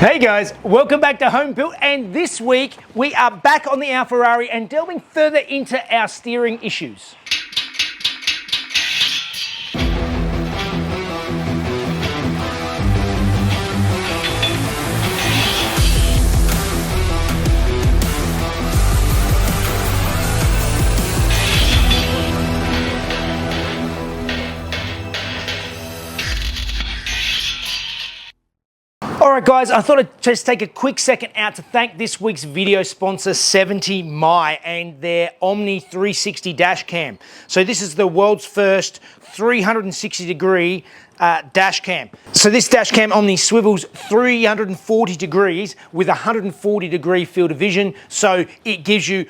Hey guys, welcome back to Home Built, and this week we are back on the Alfarrari and delving further into our steering issues. Alright guys, I thought I'd just take a quick second out to thank this week's video sponsor 70 My and their Omni 360 dash cam. So this is the world's first 360 degree dash cam. So this dash cam Omni swivels 340 degrees with 140 degree field of vision. So it gives you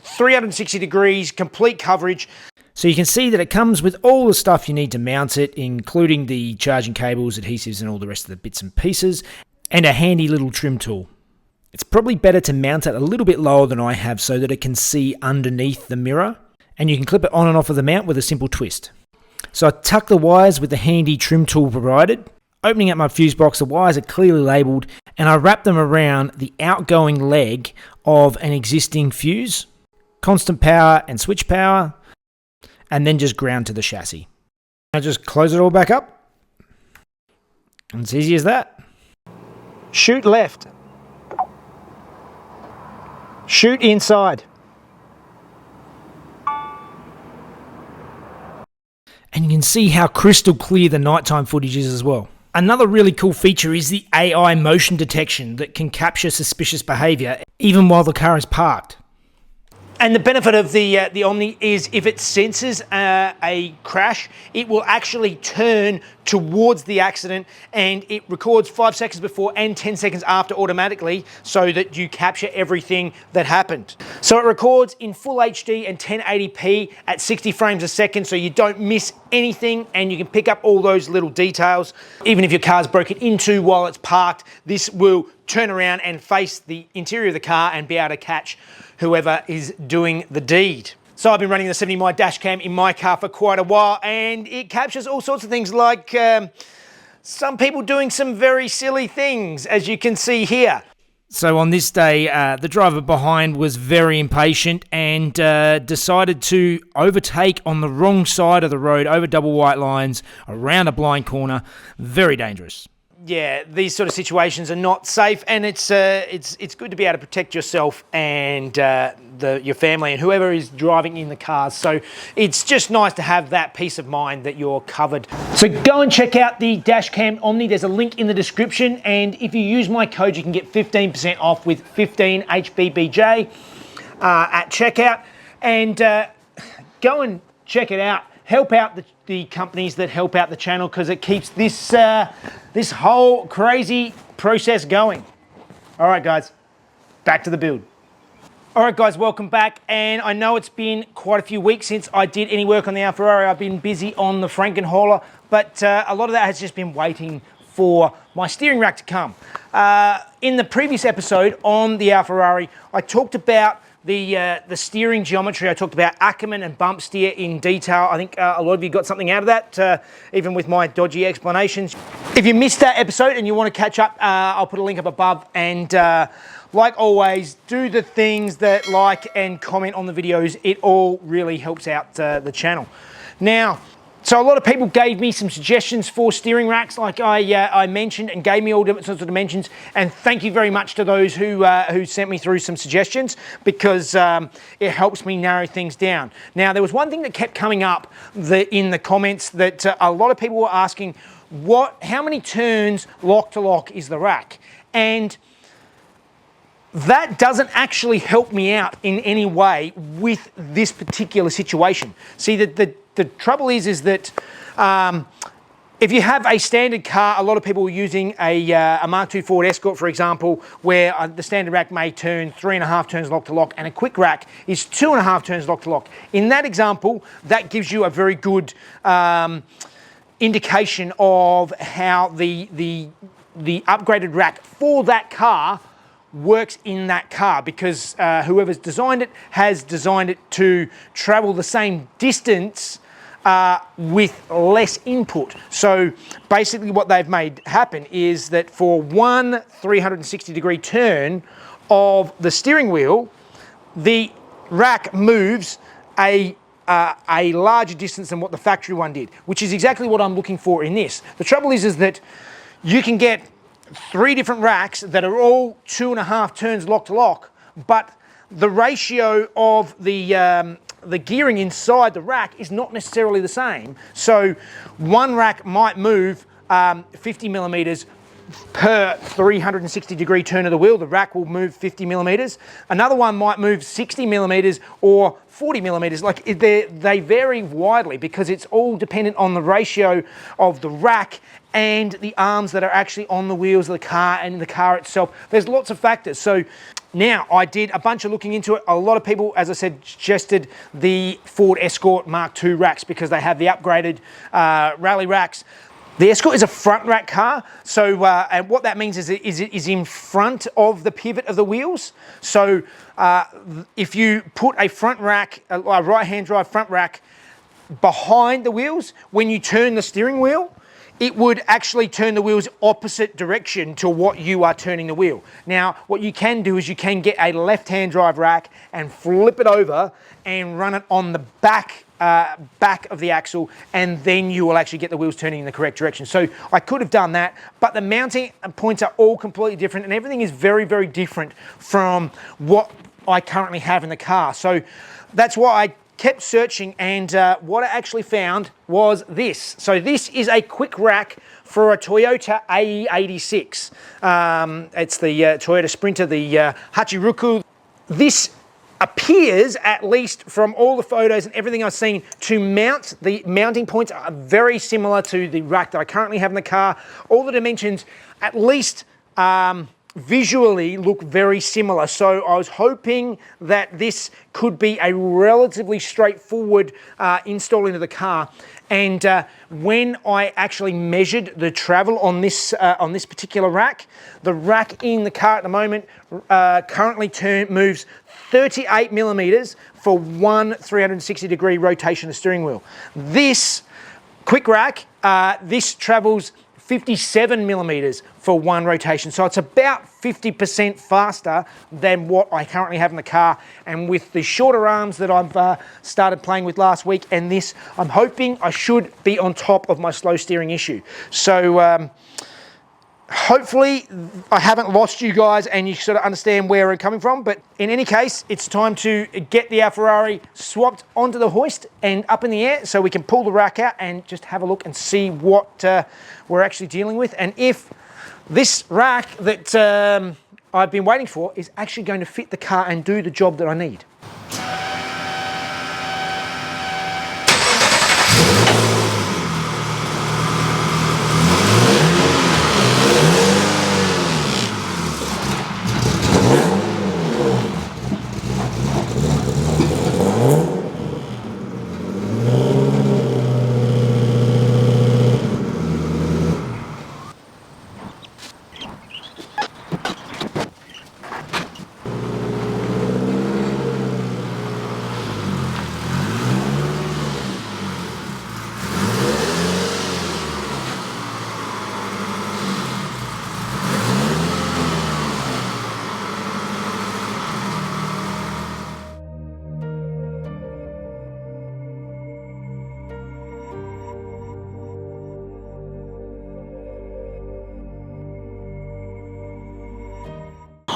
360 degrees complete coverage. So you can see that it comes with all the stuff you need to mount it, including the charging cables, adhesives and all the rest of the bits and pieces, and a handy little trim tool. It's probably better to mount it a little bit lower than I have so that it can see underneath the mirror, and you can clip it on and off of the mount with a simple twist. So I tuck the wires with the handy trim tool provided. Opening up my fuse box, the wires are clearly labelled, and I wrap them around the outgoing leg of an existing fuse, constant power and switch power, and then just ground to the chassis. I just close it all back up. And it's easy as that. Shoot left. Shoot inside. And you can see how crystal clear the nighttime footage is as well. Another really cool feature is the AI motion detection that can capture suspicious behaviour even while the car is parked. And the benefit of the Omni is if it senses a crash, it will actually turn towards the accident and it records 5 seconds before and 10 seconds after automatically so that you capture everything that happened. So it records in full HD and 1080p at 60 frames a second so you don't miss anything and you can pick up all those little details. Even if your car's broken into while it's parked, this will turn around and face the interior of the car and be able to catch whoever is doing the deed. So I've been running the 70 My dash cam in my car for quite a while and it captures all sorts of things like some people doing some very silly things, as you can see here. So on this day, the driver behind was very impatient and decided to overtake on the wrong side of the road, over double white lines, around a blind corner. Very dangerous. Yeah, these sort of situations are not safe, and it's good to be able to protect yourself and your family and whoever is driving in the cars. So it's just nice to have that peace of mind that you're covered. So go and check out the Dashcam Omni. There's a link in the description, and if you use my code, you can get 15% off with 15 HBBJ at checkout. And go and check it out. Help out the companies that help out the channel because it keeps this this whole crazy process going. All right, guys, back to the build. All right, guys, welcome back. And I know it's been quite a few weeks since I did any work on the Alfarrari. I've been busy on the Frankenhauler, but a lot of that has just been waiting for my steering rack to come. In the previous episode on the Alfarrari, I talked about the steering geometry. I talked about Ackerman and bump steer in detail. I think a lot of you got something out of that, even with my dodgy explanations. If you missed that episode and you want to catch up, I'll put a link up above. And like always, do the things that like and comment on the videos. It all really helps out the channel. Now, so a lot of people gave me some suggestions for steering racks, like I mentioned, and gave me all different sorts of dimensions. And thank you very much to those who sent me through some suggestions because it helps me narrow things down. Now, there was one thing that kept coming up in the comments that a lot of people were asking, how many turns lock to lock is the rack? And that doesn't actually help me out in any way with this particular situation. See, the trouble is that if you have a standard car, a lot of people are using a Mark II Ford Escort, for example, where the standard rack may turn 3.5 turns lock to lock, and a quick rack is 2.5 turns lock to lock. In that example, that gives you a very good indication of how the upgraded rack for that car works in that car, because whoever's designed it has designed it to travel the same distance with less input. So basically what they've made happen is that for one 360-degree turn of the steering wheel, the rack moves a larger distance than what the factory one did, which is exactly what I'm looking for in this. The trouble is that you can get 3 different racks that are all 2.5 turns lock to lock, but the ratio of the gearing inside the rack is not necessarily the same. So one rack might move 50 millimeters per 360-degree turn of the wheel. The rack will move 50 millimeters. Another one might move 60 millimeters or 40 millimeters. Like they vary widely because it's all dependent on the ratio of the rack and the arms that are actually on the wheels of the car and the car itself. There's lots of factors. So now I did a bunch of looking into it. A lot of people, as I said, suggested the Ford Escort Mark II racks because they have the upgraded rally racks. The Escort is a front rack car, so and what that means is it is in front of the pivot of the wheels. So if you put a front rack, a right-hand drive front rack behind the wheels, when you turn the steering wheel, it would actually turn the wheels opposite direction to what you are turning the wheel. Now, what you can do is you can get a left-hand drive rack and flip it over and run it on the back of the axle, and then you will actually get the wheels turning in the correct direction. So I could have done that, but the mounting points are all completely different, and everything is very, very different from what I currently have in the car. So that's why I kept searching, and what I actually found was this. So this is a quick rack for a Toyota AE86. It's the Toyota Sprinter, the Hachiruku. This appears, at least from all the photos and everything I've seen, to mount. The mounting points are very similar to the rack that I currently have in the car. All the dimensions, at least visually, look very similar. So I was hoping that this could be a relatively straightforward install into the car. And when I actually measured the travel on this particular rack, the rack in the car at the moment currently moves 38 millimeters for one 360-degree rotation of the steering wheel. This quick rack, this travels 57 millimeters for one rotation. So it's about 50% faster than what I currently have in the car. And with the shorter arms that I've started playing with last week and this, I'm hoping I should be on top of my slow steering issue. So hopefully I haven't lost you guys and you sort of understand where I'm coming from. But in any case, it's time to get the Alfarrari swapped onto the hoist and up in the air so we can pull the rack out and just have a look and see what we're actually dealing with. And if this rack that I've been waiting for is actually going to fit the car and do the job that I need.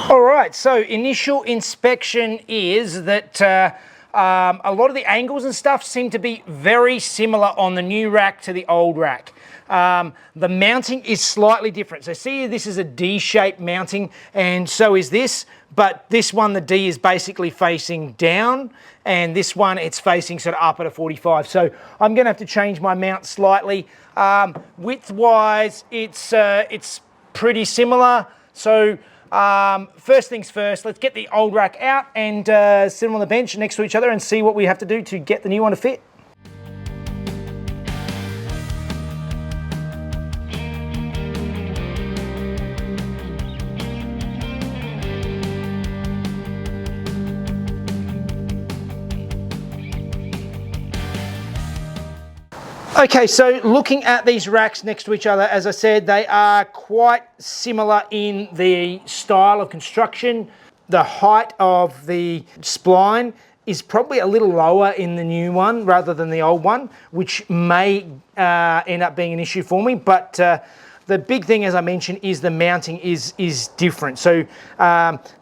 All right, so initial inspection is that a lot of the angles and stuff seem to be very similar on the new rack to the old rack. The mounting is slightly different. So see, this is a D-shaped mounting, and so is this, but this one, the D is basically facing down, and this one, it's facing sort of up at a 45. So I'm gonna have to change my mount slightly. Width-wise, it's pretty similar. So first things first, let's get the old rack out and sit them on the bench next to each other and see what we have to do to get the new one to fit. Okay, so looking at these racks next to each other, as I said, they are quite similar in the style of construction. The height of the spline is probably a little lower in the new one rather than the old one, which may end up being an issue for me. But the big thing, as I mentioned, is the mounting is different. So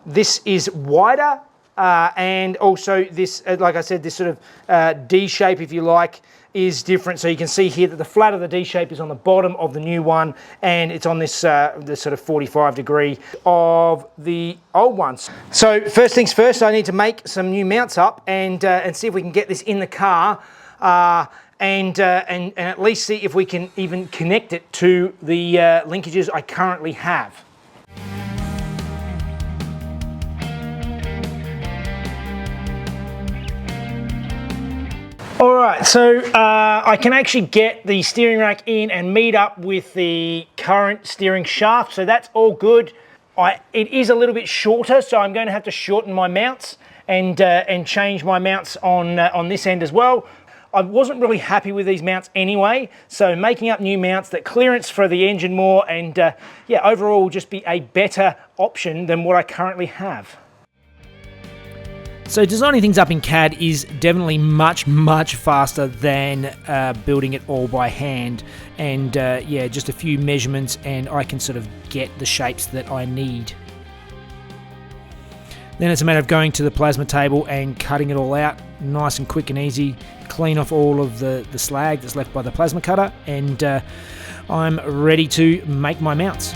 this is wider, and also this, like I said, this sort of D shape, if you like, is different. So you can see here that the flat of the D shape is on the bottom of the new one, and it's on this this sort of 45 degree of the old ones. So first things first, I need to make some new mounts up and see if we can get this in the car, and at least see if we can even connect it to the linkages I currently have. All right, so I can actually get the steering rack in and meet up with the current steering shaft, so that's all good. It is a little bit shorter, so I'm going to have to shorten my mounts and change my mounts on this end as well. I wasn't really happy with these mounts anyway, so making up new mounts that clearance for the engine more, and yeah, overall will just be a better option than what I currently have. So designing things up in CAD is definitely much faster than building it all by hand, and yeah, just a few measurements and I can sort of get the shapes that I need. Then it's a matter of going to the plasma table and cutting it all out, nice and quick and easy. Clean off all of the slag that's left by the plasma cutter, and I'm ready to make my mounts.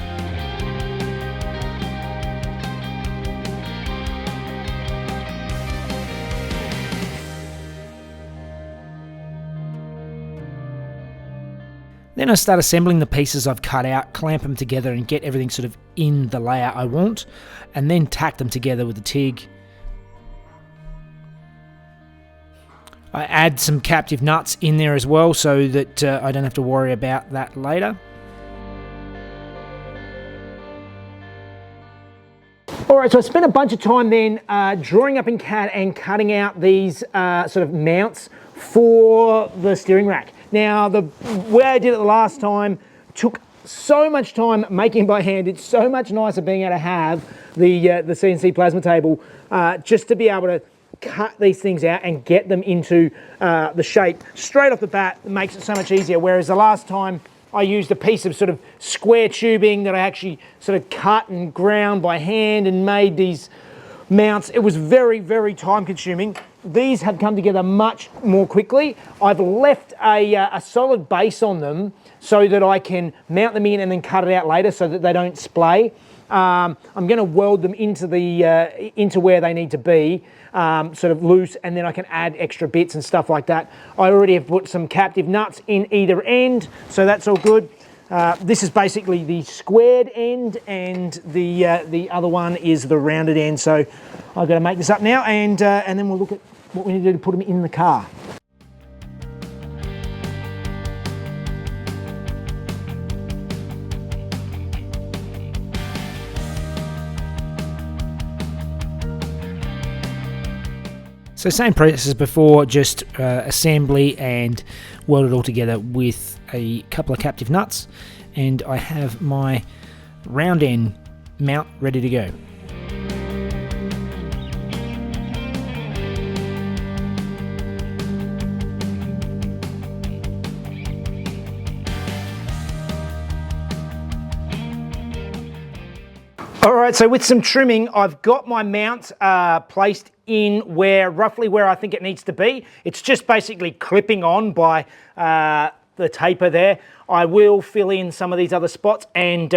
Then I start assembling the pieces I've cut out, clamp them together and get everything sort of in the layout I want, and then tack them together with the TIG. I add some captive nuts in there as well so that I don't have to worry about that later. Alright, so I spent a bunch of time then drawing up in CAD and cutting out these sort of mounts for the steering rack. Now, the way I did it the last time took so much time making by hand. It's so much nicer being able to have the CNC plasma table just to be able to cut these things out and get them into the shape straight off the bat. It makes it so much easier, whereas the last time I used a piece of sort of square tubing that I actually sort of cut and ground by hand and made these mounts. It was very time consuming. These have come together much more quickly. I've left a solid base on them so that I can mount them in and then cut it out later so that they don't splay. I'm going to weld them into where they need to be, sort of loose, and then I can add extra bits and stuff like that. I already have put some captive nuts in either end, so that's all good. This is basically the squared end, and the other one is the rounded end. So I've got to make this up now, and then we'll look at what we need to do to put them in the car. So same process as before, just assembly and weld it all together with a couple of captive nuts, and I have my round end mount ready to go. All right, so with some trimming, I've got my mount placed in roughly where I think it needs to be. It's just basically clipping on by the taper there. I will fill in some of these other spots and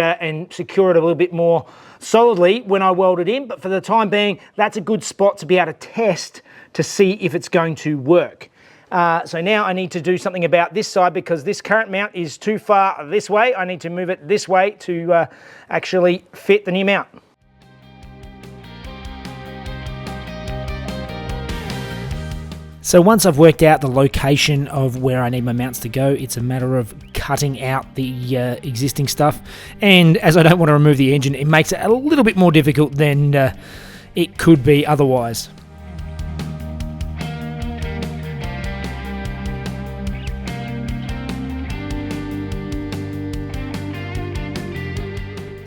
secure it a little bit more solidly when I weld it in, but for the time being, that's a good spot to be able to test to see if it's going to work. So now I need to do something about this side because this current mount is too far this way. I need to move it this way to actually fit the new mount. So once I've worked out the location of where I need my mounts to go, it's a matter of cutting out the existing stuff. And as I don't want to remove the engine, it makes it a little bit more difficult than it could be otherwise.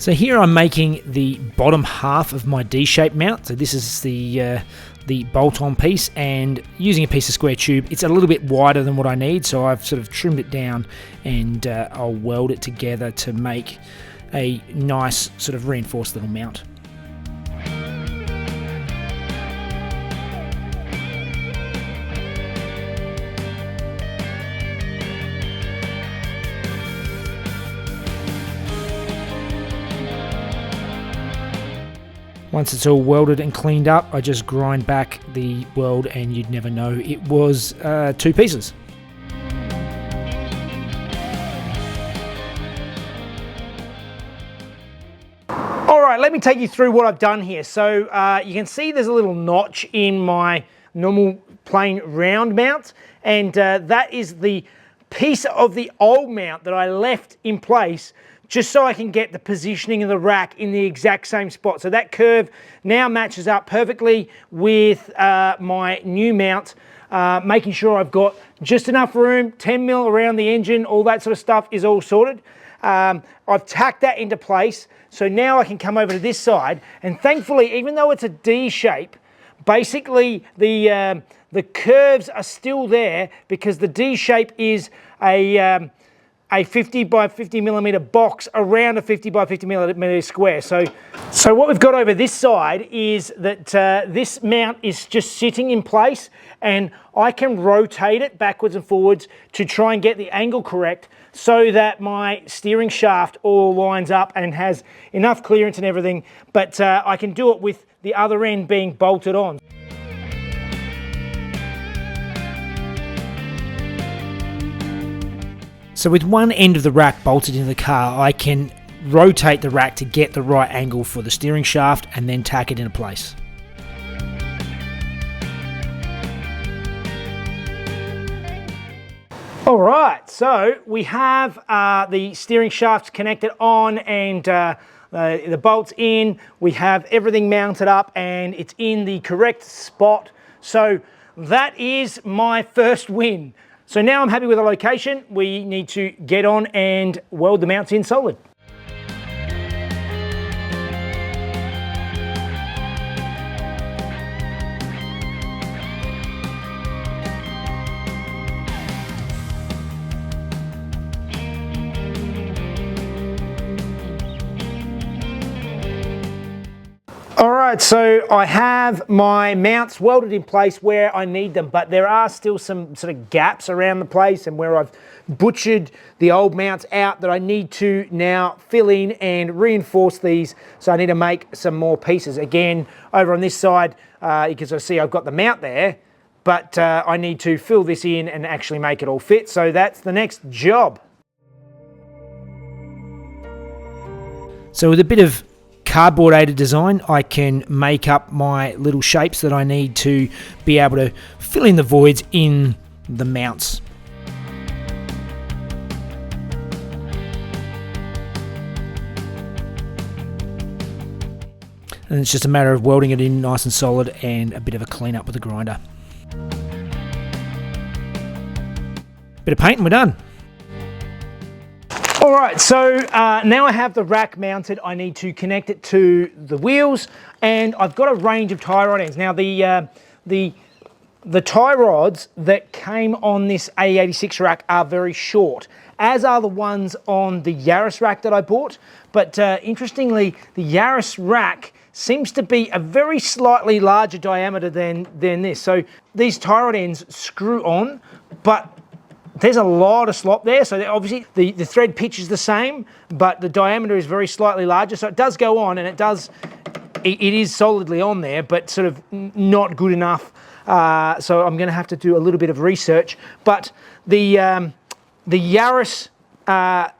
So here I'm making the bottom half of my D-shaped mount. So this is the bolt-on piece, and using a piece of square tube, it's a little bit wider than what I need, so I've sort of trimmed it down, and I'll weld it together to make a nice sort of reinforced little mount. Once it's all welded and cleaned up, I just grind back the weld, and you'd never know it was 2 pieces. All right, let me take you through what I've done here. So you can see there's a little notch in my normal plain round mount, and that is the piece of the old mount that I left in place just so I can get the positioning of the rack in the exact same spot. So that curve now matches up perfectly with my new mount, making sure I've got just enough room, 10 mil around the engine, all that sort of stuff is all sorted. I've tacked that into place, so now I can come over to this side, and thankfully, even though it's a D shape, basically the curves are still there because the D shape is a 50 by 50 millimeter box around a 50 by 50 millimeter square. So what we've got over this side is that this mount is just sitting in place, and I can rotate it backwards and forwards to try and get the angle correct so that my steering shaft all lines up and has enough clearance and everything, but I can do it with the other end being bolted on. So with one end of the rack bolted into the car, I can rotate the rack to get the right angle for the steering shaft and then tack it into place. All right, so we have the steering shafts connected on, and the bolts in. We have everything mounted up, and it's in the correct spot. So that is my first win. So now I'm happy with the location. We need to get on and weld the mounts in solid. All right, so I have my mounts welded in place where I need them, but there are still some sort of gaps around the place and where I've butchered the old mounts out that I need to now fill in and reinforce these. So I need to make some more pieces. Again, over on this side, you can sort of see I've got the mount there, but I need to fill this in and actually make it all fit. So that's the next job. So with a bit of cardboard aided design, I can make up my little shapes that I need to be able to fill in the voids in the mounts. And it's just a matter of welding it in nice and solid and a bit of a clean up with a grinder. Bit of paint and we're done. All right, so now I have the rack mounted. I need to connect it to the wheels, and I've got a range of tie rod ends. Now the tie rods that came on this A86 rack are very short, as are the ones on the Yaris rack that I bought. But interestingly, the Yaris rack seems to be a very slightly larger diameter than this. So these tie rod ends screw on, but there's a lot of slop there, so obviously the thread pitch is the same, but the diameter is very slightly larger, so it does go on, and it is solidly on there, but sort of not good enough. So I'm going to have to do a little bit of research. But the Yaris tie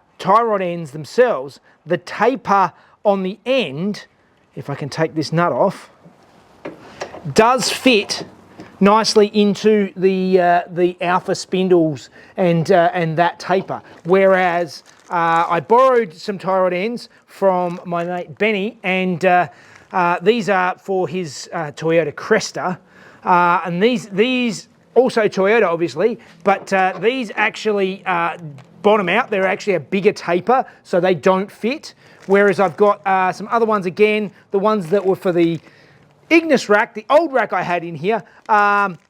rod ends themselves, the taper on the end, if I can take this nut off, does fit nicely into the Alfa spindles and that taper. Whereas I borrowed some tie rod ends from my mate Benny, and these are for his Toyota Cresta, and these also Toyota obviously, but these actually bottom out. They're actually a bigger taper, so they don't fit. Whereas I've got some other ones, again, the ones that were for the Ignis rack, the old rack I had in here,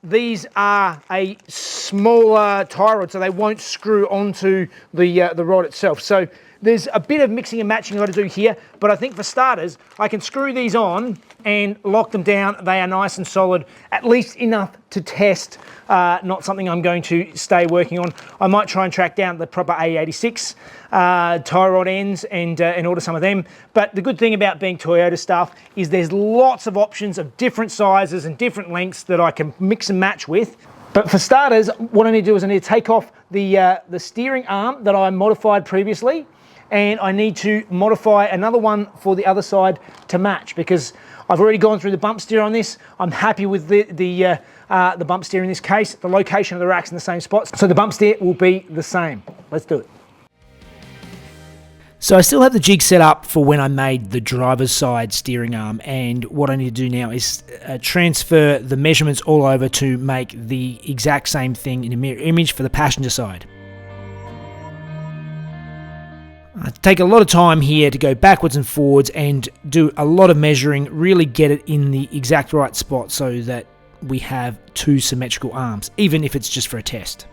these are a smaller tie rod, so they won't screw onto the rod itself. So there's a bit of mixing and matching I've got to do here, but I think for starters, I can screw these on and lock them down. They are nice and solid, at least enough to test, not something I'm going to stay working on. I might try and track down the proper A86 tie rod ends and order some of them. But the good thing about being Toyota stuff is there's lots of options of different sizes and different lengths that I can mix and match with. But for starters, what I need to do is I need to take off the steering arm that I modified previously, and I need to modify another one for the other side to match, because I've already gone through the bump steer on this. I'm happy with the bump steer in this case. The location of the rack's in the same spot, so the bump steer will be the same. Let's do it. So I still have the jig set up for when I made the driver's side steering arm, and what I need to do now is transfer the measurements all over to make the exact same thing in a mirror image for the passenger side. I take a lot of time here to go backwards and forwards and do a lot of measuring, really get it in the exact right spot so that we have two symmetrical arms, even if it's just for a test.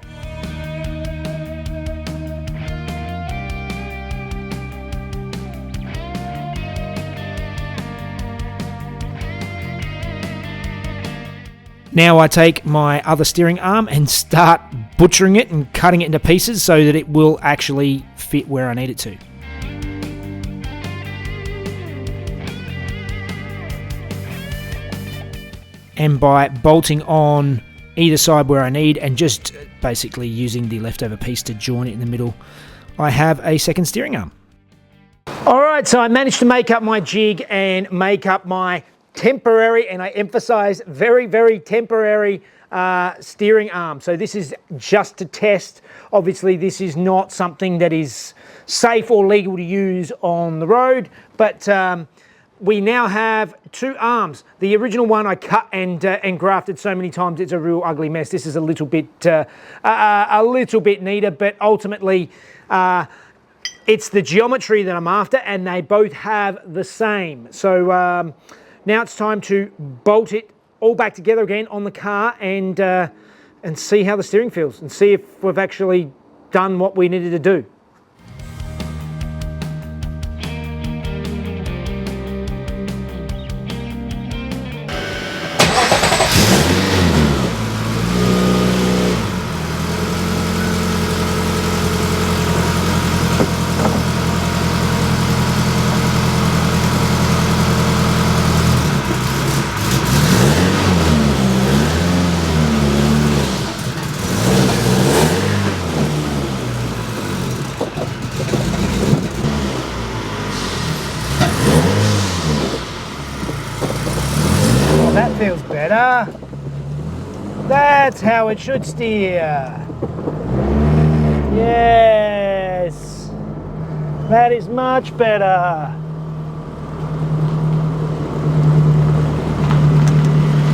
Now I take my other steering arm and start butchering it and cutting it into pieces so that it will actually fit where I need it to. And by bolting on either side where I need and just basically using the leftover piece to join it in the middle, I have a second steering arm. All right, so I managed to make up my jig and make up my temporary, and I emphasize very, very temporary steering arm. So this is just to test. Obviously, this is not something that is safe or legal to use on the road, but we now have two arms. The original one I cut and grafted so many times it's a real ugly mess. This is a little bit neater, but ultimately it's the geometry that I'm after, and they both have the same. So now it's time to bolt it all back together again on the car and see how the steering feels and see if we've actually done what we needed to do. That feels better. That's how it should steer. Yes. That is much better.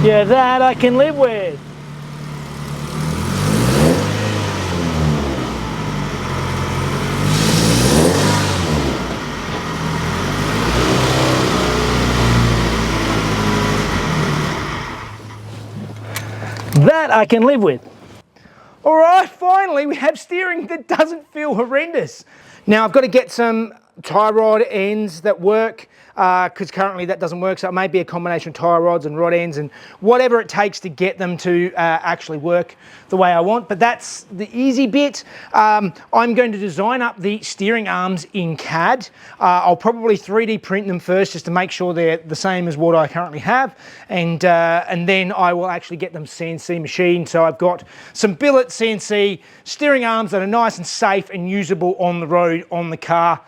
Yeah, that I can live with. That I can live with. All right, finally we have steering that doesn't feel horrendous. Now I've got to get some tie rod ends that work, because currently that doesn't work, so it may be a combination of tie rods and rod ends and whatever it takes to get them to actually work the way I want. But that's the easy bit. I'm going to design up the steering arms in CAD. I'll probably 3D print them first just to make sure they're the same as what I currently have, and then I will actually get them CNC machined. So I've got some billet CNC steering arms that are nice and safe and usable on the road, on the car.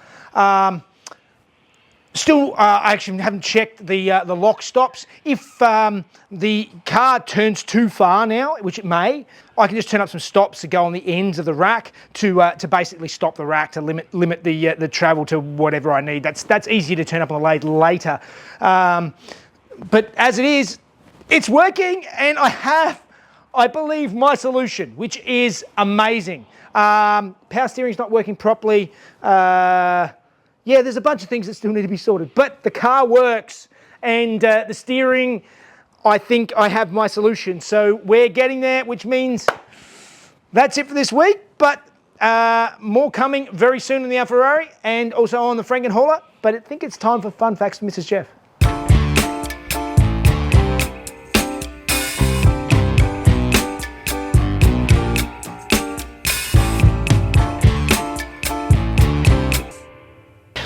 Still, I actually haven't checked the lock stops. If the car turns too far now, which it may, I can just turn up some stops to go on the ends of the rack to basically stop the rack, to limit the travel to whatever I need. That's easier to turn up on the lathe later. But as it is, it's working, and I have I believe my solution, which is amazing. Power steering's not working properly. Yeah, there's a bunch of things that still need to be sorted, but the car works, and the steering, I think I have my solution. So we're getting there, which means that's it for this week, but more coming very soon in the Alfarrari and also on the Frankenhauler. But I think it's time for fun facts with Mrs. Jeff.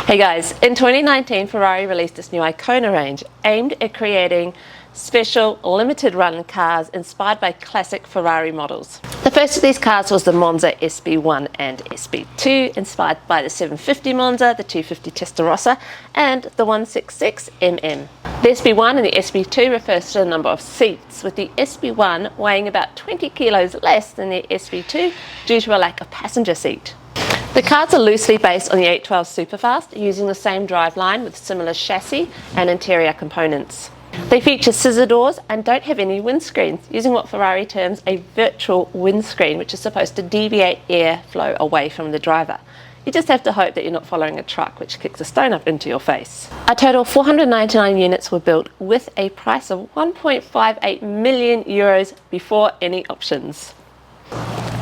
Hey guys, in 2019 Ferrari released this new Icona range aimed at creating special limited run cars inspired by classic Ferrari models. The first of these cars was the Monza SB1 and SB2, inspired by the 750 Monza, the 250 Testarossa and the 166mm. The SB1 and the SB2 refers to the number of seats, with the SB1 weighing about 20 kilos less than the SB2 due to a lack of passenger seat. The cars are loosely based on the 812 Superfast, using the same driveline with similar chassis and interior components. They feature scissor doors and don't have any windscreens, using what Ferrari terms a virtual windscreen, which is supposed to deviate airflow away from the driver. You just have to hope that you're not following a truck which kicks a stone up into your face. A total of 499 units were built with a price of 1.58 million euros before any options.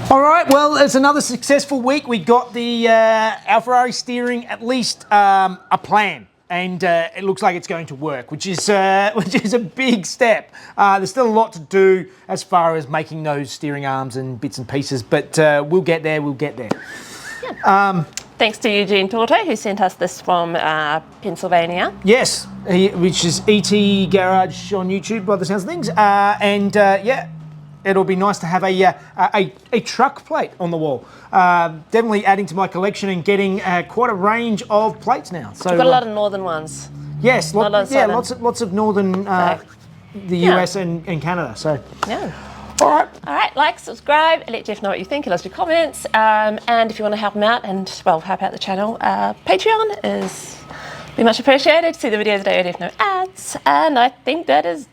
All right, well, it's another successful week. We got the Alfarrari steering at least a plan, and it looks like it's going to work, which is a big step. There's still a lot to do as far as making those steering arms and bits and pieces, but we'll get there. We'll get there. Yeah. Thanks to Eugene Torto, who sent us this from Pennsylvania. Yes, which is ET Garage on YouTube by the sounds of things, and yeah. It'll be nice to have a truck plate on the wall. Definitely adding to my collection and getting quite a range of plates now. So we've got a lot of northern ones. Yes, lots of northern, the US and Canada. So yeah. All right, like, subscribe, let Jeff know what you think, leave us your comments, and if you want to help him out and, well, help out the channel, Patreon is be much appreciated. See the videos a day early if no ads, and I think that's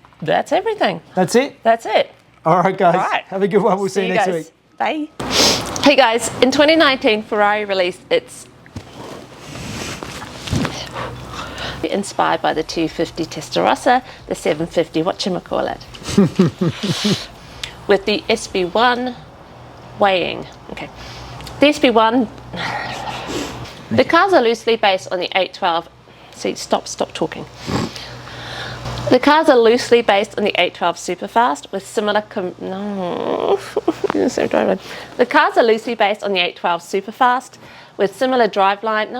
everything. That's it? That's it. All right, guys. All right. Have a good one. We'll see you next week. Bye. Hey guys, in 2019, Ferrari released its inspired by the 250 Testarossa, the 750, whatchamacallit, with the SB1 weighing. Okay. The SB1, the cars are loosely based on the 812. See, stop talking. The cars are loosely based on the 812 Superfast with similar The cars are loosely based on the 812 Superfast with similar driveline.